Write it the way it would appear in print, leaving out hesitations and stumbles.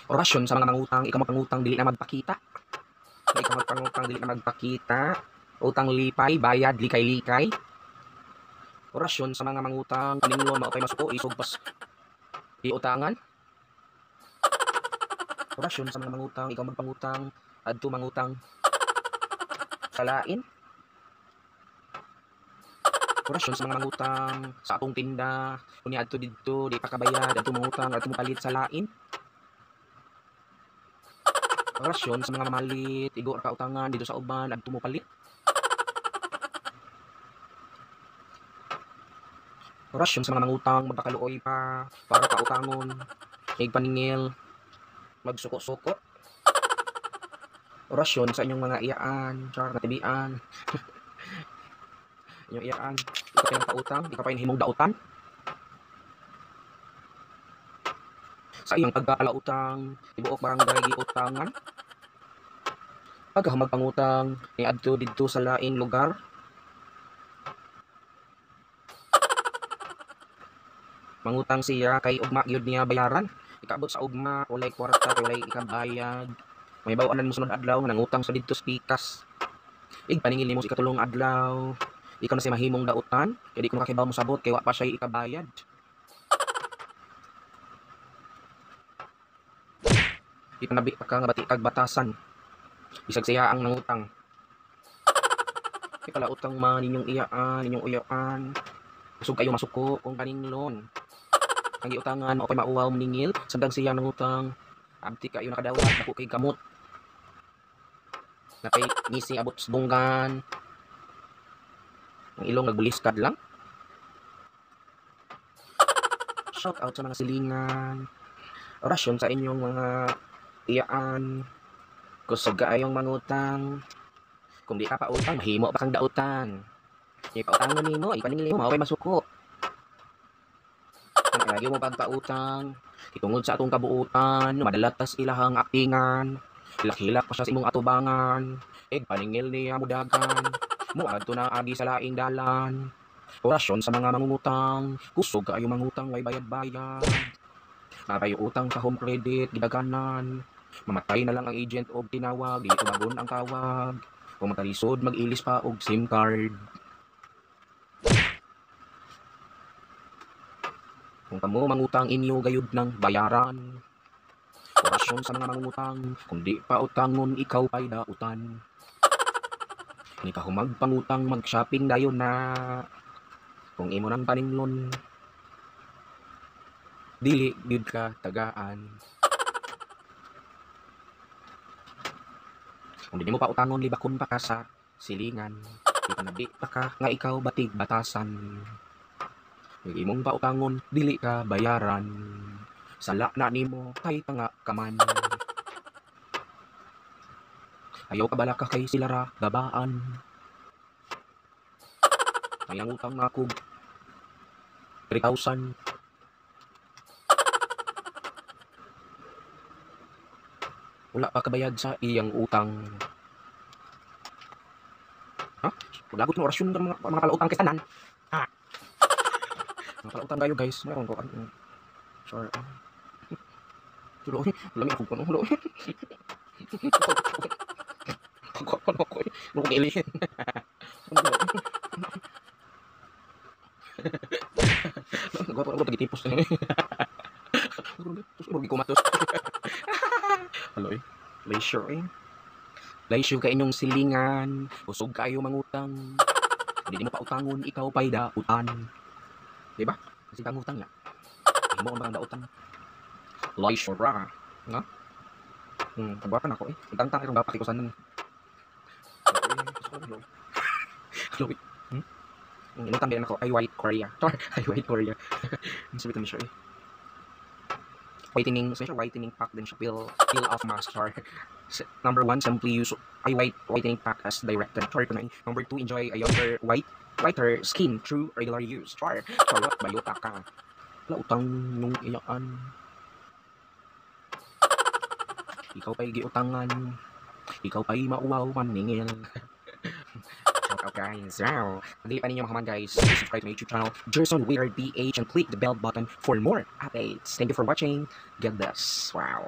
Orasyon sa mga mangutang, ikaw magpangutang dili na magpakita. Ikaw magpangutang dili na magpakita. Utang lipay, bayad likay-likay. Orasyon sa mga mangutang, kaninglon maupay masuko, isog pas iutangan. Orasyon sa mga mangutang, ikaw magpangutang, adto mangutang sa lain. Orasyon sa mga mangutang, sa atong tinda, kunya adto didto, di pa kabayad, adto mangutang, adto mopalit sa lain. Orasyon sa mga mamalit, igo ka utangan dito sa uban, adto mopalit. Orasyon sa mga mangutang, magpakaluoy pa, para kautangon, paningil, magsuko-suko. Orasyon sa inyong mga iyaan, char natibian. Inyong iyaan, di ka pinagpautang, di ka pa himong dautan. Sa iyong pagkalautang, ibuok barangay giutangan. Pagka magpangutang, niadto didto sa laing lugar. Mangutang siya kay ugma gyud niya bayaran. Ikaabot sa ugma, walay kwarta, walay ikabayad. May bawanan mo sunod adlaw nangutang sa didto sa pikas. Paningil nimo sa ikatulong adlaw. Ikaw na siya mahimong dautan, kaya di ko makakibaw mo sabot kay wa pa siya ikabayad. Ipanabi pa ka nga bati kag batasan. Bisag siya ang nangutang. Kala utang man ninyong iyaan, ninyong uyaan. Usog kayo masuko kung kaninglon. Ang giutangan o kay mauwaw maningil, sandang siya nangutang. Abti kayo nakadawat, dako kay kamot. Na kay ngisi abot sa bunggan. Ang ilong nagbuliskad lang. Shout out sa mga silingan. Orasyon sa inyong mga iyaan. Kusog kaayong mangutang. Kung di ka pa utang, mahimo pa kang dautan. Ipautangan nimo, ipaningil mo, maway masuko. Ang lagi mo pagpautang, itungod sa atong kabuutan, madalatas ilahang aktingan, hilak-hilak pa siya sa imong atubangan, paningil niya mudagan, muadto na agi sa laing dalan. Orasyon sa mga mangungutang, kusog kaayo mangutang way bayad-bayad. Napayo utang sa home credit, gidaganan, mamatay na lang ang agent og tinawag, di tumagon ang tawag. Kung matalisod, mag-ilis pa og SIM card. Kung kamo mangutang inyo gayud ng bayaran. Orasyon sa mga mangutang, kung di pa utangon ikaw pa'y dautan. Kung ikaw magpangutang, mag-shopping dayon na. Kung imo nang paninglon, dili gyud ka tagaan. Kung di mo pa utangon, libakon pa ka sa silingan. Ipanabi pa ka nga ikaw batig batasan. Kung imong pautangon, dili ka bayaran. Sala na nimo kay tanga kaman. Ayaw ka bala ka kay silara gabaan. Kayang utang na ako 3,000. Wala pa kabayad sa iyang utang. Ha? Lagot ng orasyon ng mga kalautang kay tanan. Ha? Mga kalautang kayo guys. Mayroon ko. Sorry. Tulo, lamig ako pa no. Hulo. Ano ko? Ano ko alien? Gwapo ako tagitipos. Surugi kumatos. Halo eh. Leisure eh. Leisure ka inyong silingan. Usog kayo mangutang. Hindi mo pa utangon, ikaw pa'y dautan. Diba? Kasi kang utang ya. Hindi mo ang dautan. Leisure ra. Nga? Pagwakan ako eh. Itang-tang itong dapat ikusanan. Hello eh. Inutang din ako, I White Korea. I White Korea. Ang sabitan niya siya eh. Whitening pack din siya. Peel off mask. Number 1, simply use whitening pack as directed. Number 2, enjoy a younger whiter skin through regular use. What? Bayota ka. Wala utang nung iyaan. Ikaw pa'y giutangan. Ikaw pa'y mauwaw maningil. Shout out guys. Wow. Hindi pa ninyo makaman guys. Subscribe to my YouTube channel, Jerson Weird PH, and click the bell button for more updates. Thank you for watching. God bless. Wow.